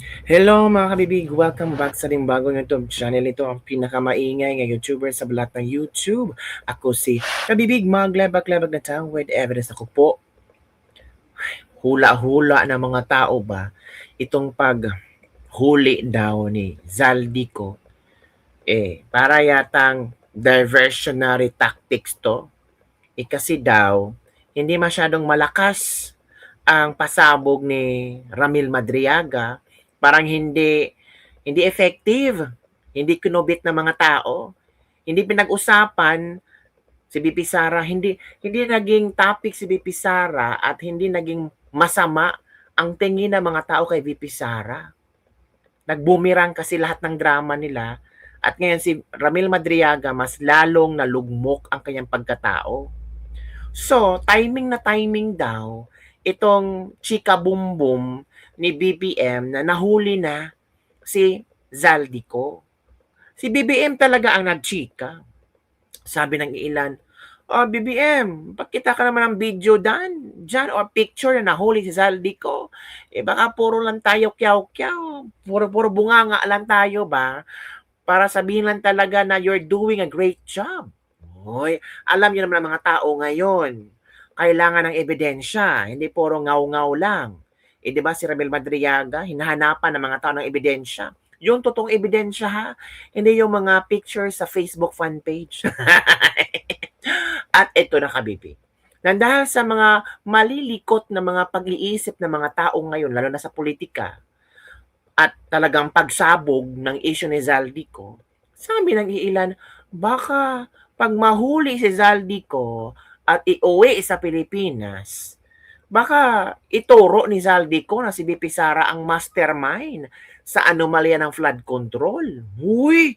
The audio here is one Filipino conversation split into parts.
Hello mga kabibig! Welcome back sa ating bagong YouTube channel. Ito ang pinakamaingay ng YouTuber sa balat ng YouTube. Ako si Kabibig, maglebak-lebak na tao with evidence. Ako po, hula-hula ng mga tao ba itong paghuli daw ni Zaldico. Para yatang diversionary tactics to. Kasi daw, hindi masyadong malakas ang pasabog ni Ramil Madriaga. Parang hindi effective, hindi kinubit ng mga tao, hindi pinag-usapan si BP Sara, hindi naging topic si BP Sara at hindi naging masama ang tingin ng mga tao kay BP Sara. Nagbumirang kasi lahat ng drama nila at ngayon si Ramil Madriaga mas lalong nalugmok ang kanyang pagkatao. So, timing na timing daw itong chika boom boom ni BBM na nahuli na si Zaldico. Si BBM talaga ang nagchika. Sabi ng ilan, "Oh, BBM, pakita ka naman ng video dyan or picture na nahuli si Zaldico. Baka puro lang tayo kyaw-kyaw. Puro bunganga lang tayo ba? Para sabihin lang talaga na you're doing a great job." Hoy, alam niyo naman ang mga tao ngayon, kailangan ng ebidensya, hindi puro ngaw-ngaw lang. 'Di ba si Ramil Madriaga, hinahanapan ng mga tao ng ebidensya. Yung totoong ebidensya ha, hindi yung mga pictures sa Facebook fan page. At ito na kabibi. Dahil sa mga malilikot na mga pag-iisip ng mga tao ngayon, lalo na sa politika, at talagang pagsabog ng issue ni Zaldico, sabi ng iilan, baka pag mahuli si Zaldico at iuwi sa Pilipinas, baka ituro ni Zaldico na si BP Sara ang mastermind sa anomalya ng flood control. Uy!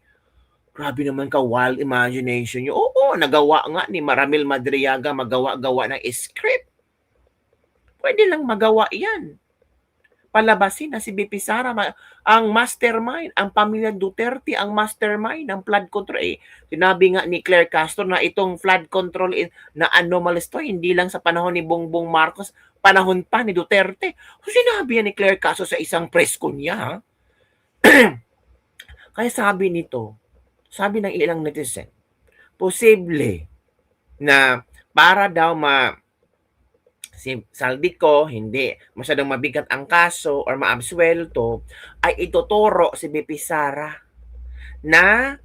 Grabe naman ka wild imagination niyo. Oo, nagawa nga ni Maramil Madriaga magawa-gawa ng script. Pwede lang magawa yan. Palabasin na si BP Sara ang mastermind, ang pamilya Duterte ang mastermind ng flood control. Sinabi nga ni Claire Castro na itong flood control na anomalous to, hindi lang sa panahon ni Bongbong Marcos, panahon pa ni Duterte. Sinabi yan ni Claire Castro sa isang press con niya. Kaya sabi nito, sabi ng ilang netizen, posible na para daw si Zaldico hindi masyadong mabigat ang kaso or maabsuelto, ay ituturo si BP Sara na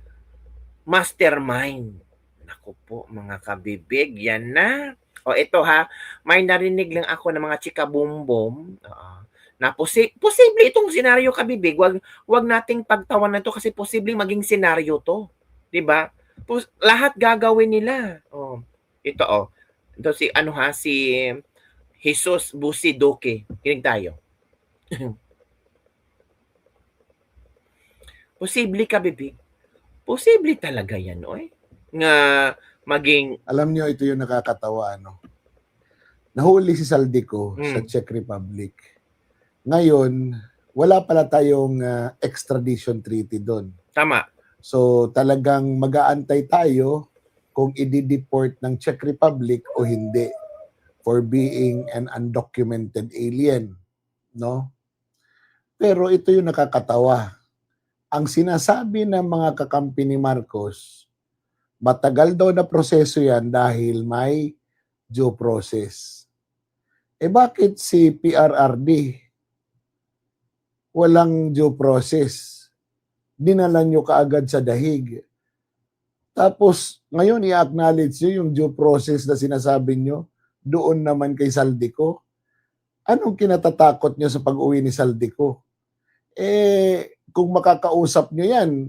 mastermind. Naku po mga kabibig, yan na. O ito ha, may narinig lang ako ng mga chika bumbom na posible itong senaryo kabibig. Wag nating pagtawan na ito kasi posibleng maging senaryo to. 'Di ba? Lahat gagawin nila. Ito Ito si Jesus Busidoke. Kinig tayo. Posible ka, bibig? Posible talaga yan, oy. Nga maging... Alam nyo, ito yung nakakatawa, no? Nahuli si Zaldico sa Czech Republic. Ngayon, wala pala tayong extradition treaty doon. Tama. So, talagang mag-aantay tayo kung i-deport ng Czech Republic o hindi for being an undocumented alien, no? Pero ito yung nakakatawa. Ang sinasabi ng mga kakampi ni Marcos, matagal daw na proseso yan dahil may due process. Bakit si PRRD walang due process? Dinala nyo kaagad sa dahig. Tapos, ngayon i-acknowledge nyo yung due process na sinasabi nyo doon naman kay Zaldico. Anong kinatatakot nyo sa pag-uwi ni Zaldico? Kung makakausap nyo yan,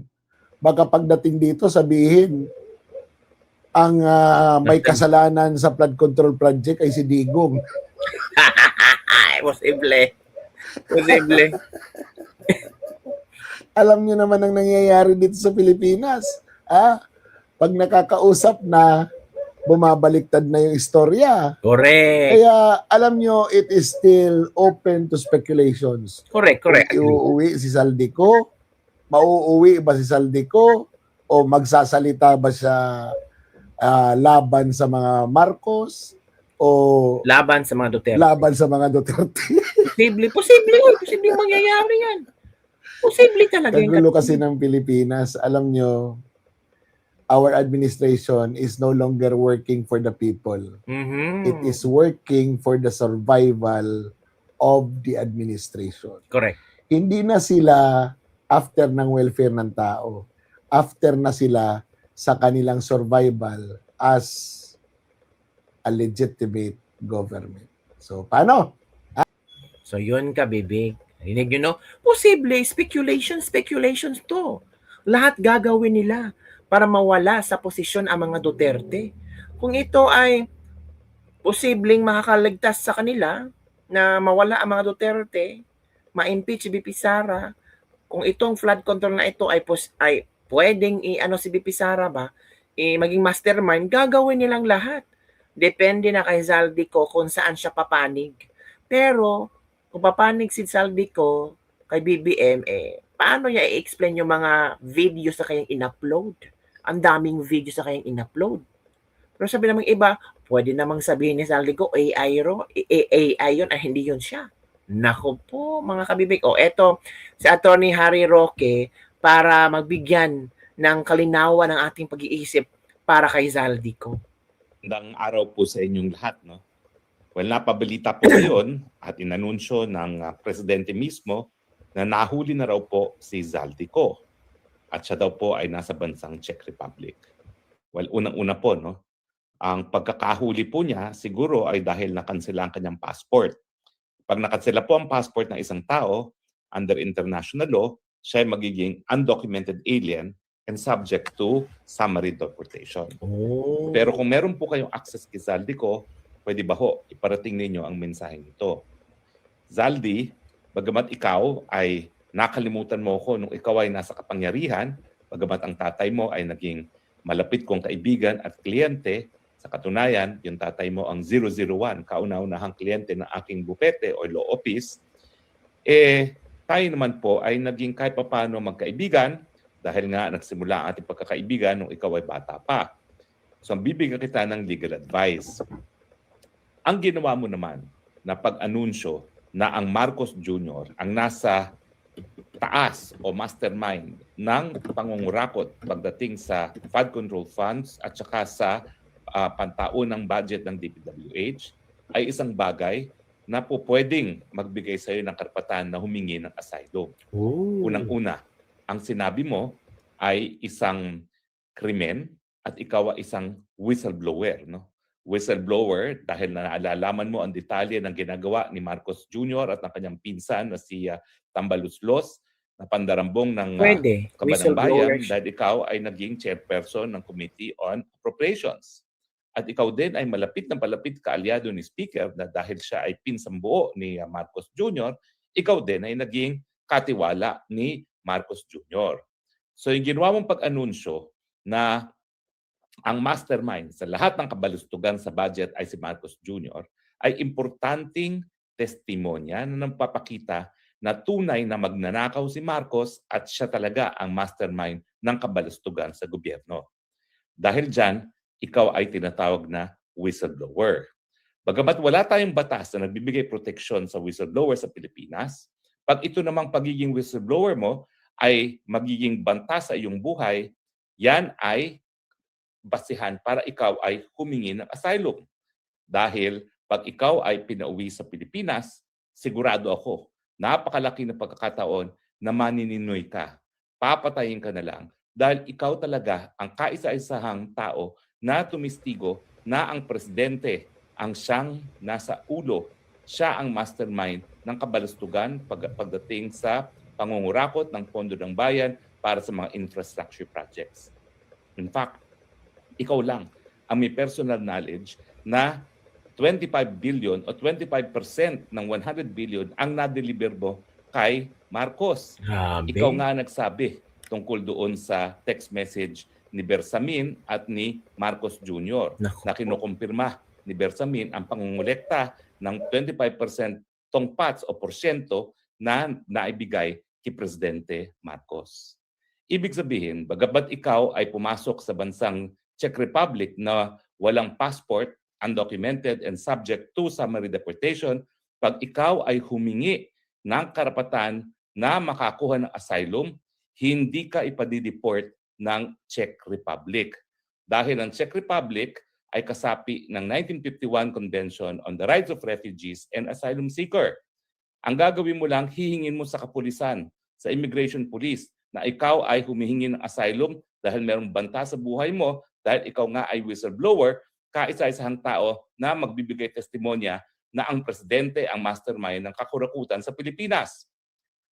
baka pagdating dito sabihin, ang may kasalanan sa flood control project ay si Digong. Posible. Alam nyo naman ang nangyayari dito sa Pilipinas. Pag nakakausap na, bumabaliktad na yung istorya. Correct. Kaya alam nyo, it is still open to speculations. Correct. Iuuwi si Zaldico, mauuwi ba si Zaldico, o magsasalita ba siya laban sa mga Marcos, o laban sa mga Duterte. Laban sa mga Duterte. Posible mangyayari yan. Posible talaga yung Kagulo kasi ng Pilipinas. Alam nyo, our administration is no longer working for the people. It Mhm. is working for the survival of the administration. Correct. Hindi na sila after ng welfare ng tao. After na sila sa kanilang survival as a legitimate government. So, paano? So yun ka, bibig. Rinig nyo, no? Posible, speculations to. Lahat gagawin nila para mawala sa posisyon ang mga Duterte. Kung ito ay posibleng makakaligtas sa kanila na mawala ang mga Duterte, ma-impeach si BP Sara, kung itong flood control na ito ay pwedeng i-ano si BP Sara ba, maging mastermind, gagawin nilang lahat. Depende na kay Zaldico kung saan siya papanig. Pero kung papanig si Zaldico kay BBM, paano niya i-explain yung mga videos na kayang in-upload? Ang daming videos na kayang in-upload. Pero sabi namang iba, pwede namang sabihin ni Zaldico, AI yun, ay hindi yun siya. Nako po, mga kabibig. O, eto, si Attorney Harry Roque para magbigyan ng kalinawan ng ating pag-iisip para kay Zaldico. Magandang araw po sa inyong lahat. No? Well, napabalita po ngayon at inanunsyo ng presidente mismo na nahuli na raw po si Zaldico at siya daw po ay nasa bansang Czech Republic. Well, unang-una po, no? Ang pagkakahuli po niya siguro ay dahil nakansela ang kanyang passport. Pag nakansela po ang passport ng isang tao, under international law, siya ay magiging undocumented alien and subject to summary deportation. Oh. Pero kung meron po kayong access kay Zaldico, pwede ba ho iparating ninyo ang mensaheng ito? Zaldi, bagamat ikaw ay nakalimutan mo ko nung ikaw ay nasa kapangyarihan, bagamat ang tatay mo ay naging malapit kong kaibigan at kliyente, sa katunayan, yung tatay mo ang 001, kauna-unahang kliyente ng aking bupete o law office, tayo naman po ay naging kahit paano magkaibigan dahil nga nagsimula ang ating pagkakaibigan nung ikaw ay bata pa. So, bibigyan kita ng legal advice. Ang ginawa mo naman na pag-anunsyo na ang Marcos Jr. ang nasa taas o mastermind ng pangungurakot pagdating sa flood control funds at saka sa pantaunang budget ng DPWH ay isang bagay na po pwedeng magbigay sa iyo ng karapatan na humingi ng asylum. Unang-una, ang sinabi mo ay isang krimen at ikaw ay isang whistleblower. No? Whistleblower dahil naalalaman mo ang detalye ng ginagawa ni Marcos Jr. at ng kanyang pinsan na si Tambaluslos na pandarambong ng Kabanang-Bayan dahil ikaw ay naging chairperson ng Committee on Appropriations. At ikaw din ay malapit na palapit kaalyado ni Speaker na dahil siya ay pinsang buo ni Marcos Jr., ikaw din ay naging katiwala ni Marcos Jr. So yung ginawa mong pag-anunsyo na ang mastermind sa lahat ng kabalustugan sa budget ay si Marcos Jr. ay importanteng testimonya na nagpapakita na tunay na magnanakaw si Marcos at siya talaga ang mastermind ng kabalustugan sa gobyerno. Dahil dyan, ikaw ay tinatawag na whistleblower. Bagamat wala tayong batas na nagbibigay proteksyon sa whistleblower sa Pilipinas, pag ito namang pagiging whistleblower mo ay magiging banta sa iyong buhay, yan ay basihan para ikaw ay humingi ng asylum. Dahil pag ikaw ay pinauwi sa Pilipinas, sigurado ako, napakalaki na pagkakataon na manininoy ka. Papatayin ka na lang dahil ikaw talaga ang kaisa-isahang tao na tumistigo na ang presidente ang siyang nasa ulo. Siya ang mastermind ng kabalustugan pagdating sa pangungurakot ng pondo ng bayan para sa mga infrastructure projects. In fact, ikaw lang ang may personal knowledge na 25 billion o 25% ng 100 billion ang na-deliver mo kay Marcos. Grabe. Ikaw nga nagsabi tungkol doon sa text message ni Bersamin at ni Marcos Jr. na kinukumpirma ni Bersamin ang pangungulekta ng 25% tongpats o porsyento na naibigay kay Presidente Marcos. Ibig sabihin, bagamat ikaw ay pumasok sa bansang Czech Republic na walang passport, undocumented and subject to summary deportation, pag ikaw ay humingi ng karapatan na makakuha ng asylum, hindi ka ipadideport ng Czech Republic. Dahil ang Czech Republic ay kasapi ng 1951 Convention on the Rights of Refugees and Asylum Seeker. Ang gagawin mo lang, hihingin mo sa kapulisan, sa immigration police, na ikaw ay humihingi ng asylum dahil mayroong banta sa buhay mo, dahil ikaw nga ay whistleblower, kaisa-isahang tao na magbibigay testimonya na ang presidente ang mastermind ng kakurakutan sa Pilipinas.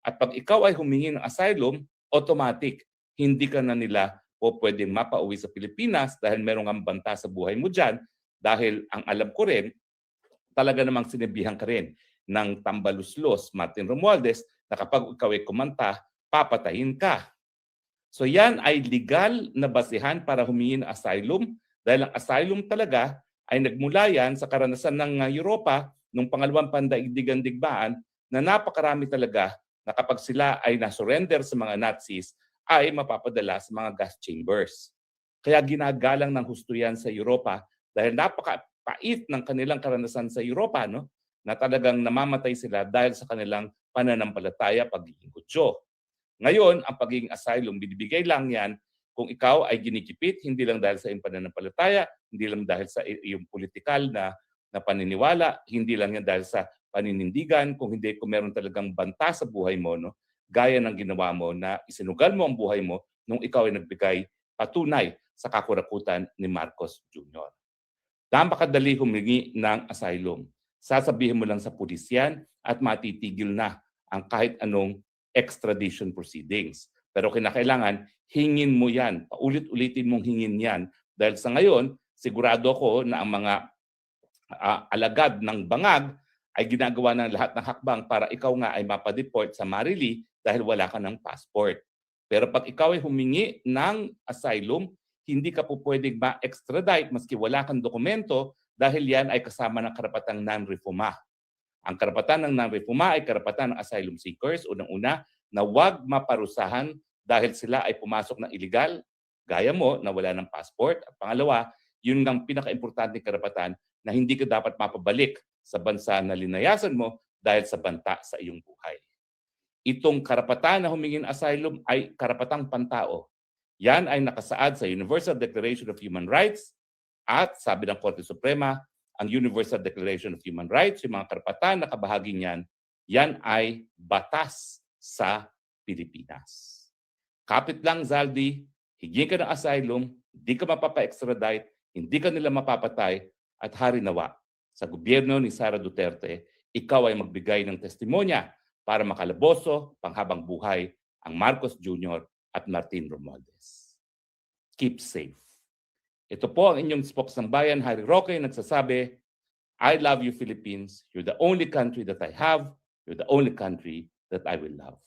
At pag ikaw ay humingi ng asylum, automatic, hindi ka na nila o pwedeng mapauwi sa Pilipinas dahil merong ang banta sa buhay mo dyan, dahil ang alam ko rin, talaga namang sinabihan ka rin ng tambaluslos Martin Romualdez na kapag ikaw ay kumanta, papatayin ka. So yan ay legal na basihan para humingi ng asylum, dahil ang asylum talaga ay nagmula yan sa karanasan ng Europa nung pangalawang pandaigdigang digmaan, na napakarami talaga na kapag sila ay nasurrender sa mga Nazis, ay mapapadala sa mga gas chambers. Kaya ginagalang ng husto yan sa Europa dahil napakapait ng kanilang karanasan sa Europa, no? Na talagang namamatay sila dahil sa kanilang pananampalataya, pagiging Hudyo. Ngayon, ang pagiging asylum, binibigay lang yan kung ikaw ay ginikipit, hindi lang dahil sa iyong pananampalataya, hindi lang dahil sa iyong politikal na paniniwala, hindi lang yan dahil sa paninindigan, kung meron talagang banta sa buhay mo, no? Gaya ng ginawa mo na isinugal mo ang buhay mo nung ikaw ay nagbigay patunay sa kakurakutan ni Marcos Jr. Napakadali humingi ng asylum. Sasabihin mo lang sa pulis yan at matitigil na ang kahit anong extradition proceedings. Pero kinakailangan, hingin mo yan. Paulit-ulitin mong hingin yan. Dahil sa ngayon, sigurado ako na ang mga alagad ng bangag ay ginagawa ng lahat ng hakbang para ikaw nga ay mapadeport sa Marili dahil wala ka ng passport. Pero pag ikaw ay humingi ng asylum, hindi ka po pwedeng ma-extradite maski wala kang dokumento dahil yan ay kasama ng karapatang non-refoulement. Ang karapatan ng non-refoulement ay karapatan ng asylum seekers, unang-una, na huwag maparusahan dahil sila ay pumasok ng illegal, gaya mo na wala ng passport. At pangalawa, yun ang pinaka-importante karapatan na hindi ka dapat mapabalik sa bansa na linayasan mo dahil sa banta sa iyong buhay. Itong karapatan na humingi ng asylum ay karapatang pantao. Yan ay nakasaad sa Universal Declaration of Human Rights at sabi ng Korte Suprema, ang Universal Declaration of Human Rights, yung mga karapatan na kabahagi niyan, yan ay batas sa Pilipinas. Kapit lang, Zaldi, higing ka ng asylum, hindi ka mapapa-extradite, hindi ka nila mapapatay, at harinawa sa gobyerno ni Sara Duterte, ikaw ay magbigay ng testimonya para makalaboso panghabang buhay ang Marcos Jr. at Martin Romualdez. Keep safe. Ito po ang inyong spokesman Harry Roque, nagsasabi, I love you, Philippines. You're the only country that I have. You're the only country that I will love.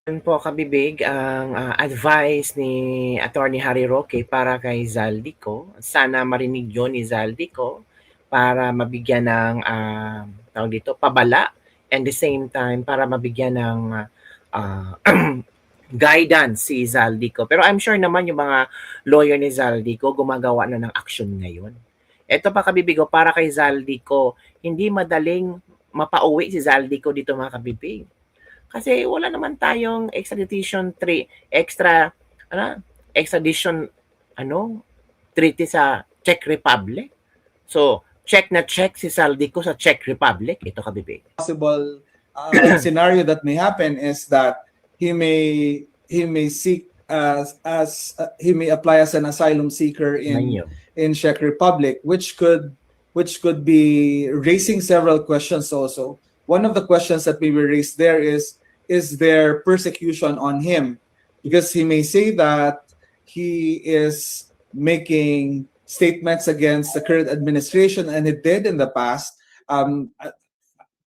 Yun po, kabibig, ang advice ni Attorney Harry Roque para kay Zaldico. Sana marinig yun ni Zaldico para mabigyan ng tawag dito, pabala, and the same time para mabigyan ng guidance si Zaldico. Pero I'm sure naman yung mga lawyer ni Zaldico gumagawa na ng action ngayon. Ito pa, kabibigo, para kay Zaldico, hindi madaling mapauwi si Zaldico dito, mga kabibig. Kasi wala naman tayong extradition treaty sa Czech Republic. So, check si Zaldico sa Czech Republic. Ito, kabibig. Possible scenario that may happen is that he may seek he may apply as an asylum seeker in Czech Republic, which could be raising several questions also. One of the questions that we will raise there is there persecution on him? Because he may say that he is making statements against the current administration, and it did in the past,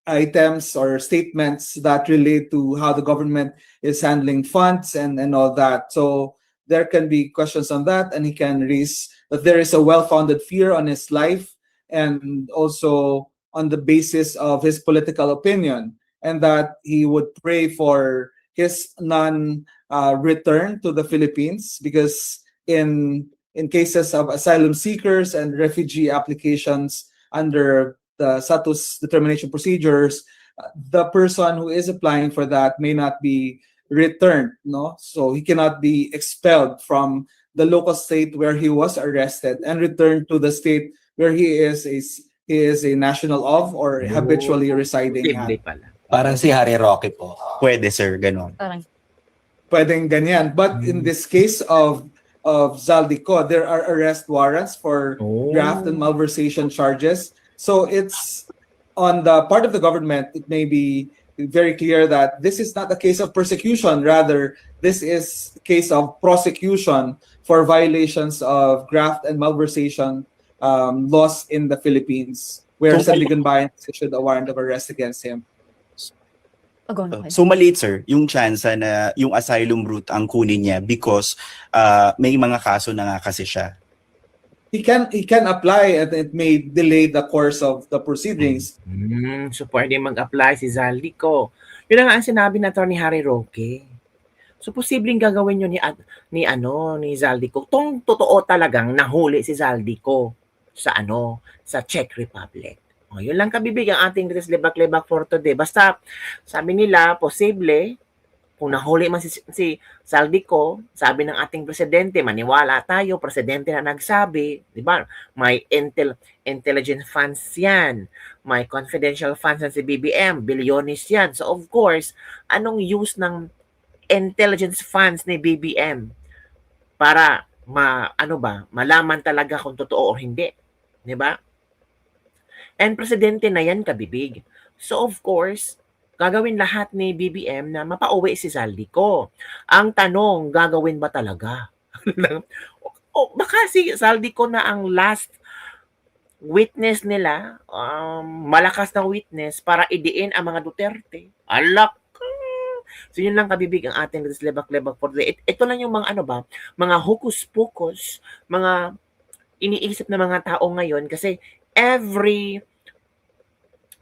items or statements that relate to how the government is handling funds and all that. So there can be questions on that, and he can raise that there is a well-founded fear on his life and also on the basis of his political opinion, and that he would pray for his non-return to the Philippines, because in cases of asylum seekers and refugee applications under the status determination procedures, the person who is applying for that may not be returned, no? So he cannot be expelled from the local state where he was arrested and returned to the state where he is a national of or habitually residing Posible at. pala. Parang si Harry Roque po. Pwede, sir, ganun. Parang Pwedeng ganyan. But in this case of Zaldico, there are arrest warrants for Oh. graft and malversation charges. So it's on the part of the government, it may be very clear that this is not a case of persecution. Rather, this is a case of prosecution for violations of graft and malversation laws in the Philippines, where So, Sandigan Bayan issued a warrant of arrest against him. So maliit, sir, yung chance na yung asylum route ang kunin niya because may mga kaso na nga kasi siya. He can apply and it may delay the course of the proceedings. So pwede mag-apply si Zaldico. Yun na nga ang sinabi na to ni Harry Roque. So posibleng gagawin yun ni Zaldico. Tong totoo talagang nahuli si Zaldico sa Czech Republic. O, yun lang kabibig ang ating lebak-lebak for today. Basta sabi nila posible kung nahuli man si Zaldico, sabi ng ating presidente, maniwala tayo, presidente na nagsabi, di ba? May intelligence funds yan, may confidential funds yan si BBM, bilyones yan. So of course, anong use ng intelligence funds ni BBM para malaman talaga kung totoo o hindi, di ba? And presidente na yan kabibig. So of course, gagawin lahat ni BBM na mapauwi si Zaldico. Ang tanong, gagawin ba talaga? O baka si Zaldico na ang last witness nila, malakas na witness para idiin ang mga Duterte. Alak! So yun lang kabibig ang ating lebak-lebak for the day. Ito lang yung mga mga hokus-pokus, mga iniisip ng mga tao ngayon kasi every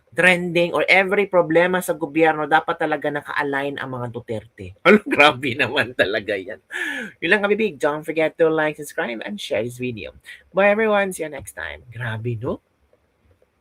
trending or every problema sa gobyerno dapat talaga naka-align ang mga Duterte. Grabe naman talaga yan. Yun lang kabibig. Don't forget to like, subscribe, and share this video. Bye everyone. See you next time. Grabe, no?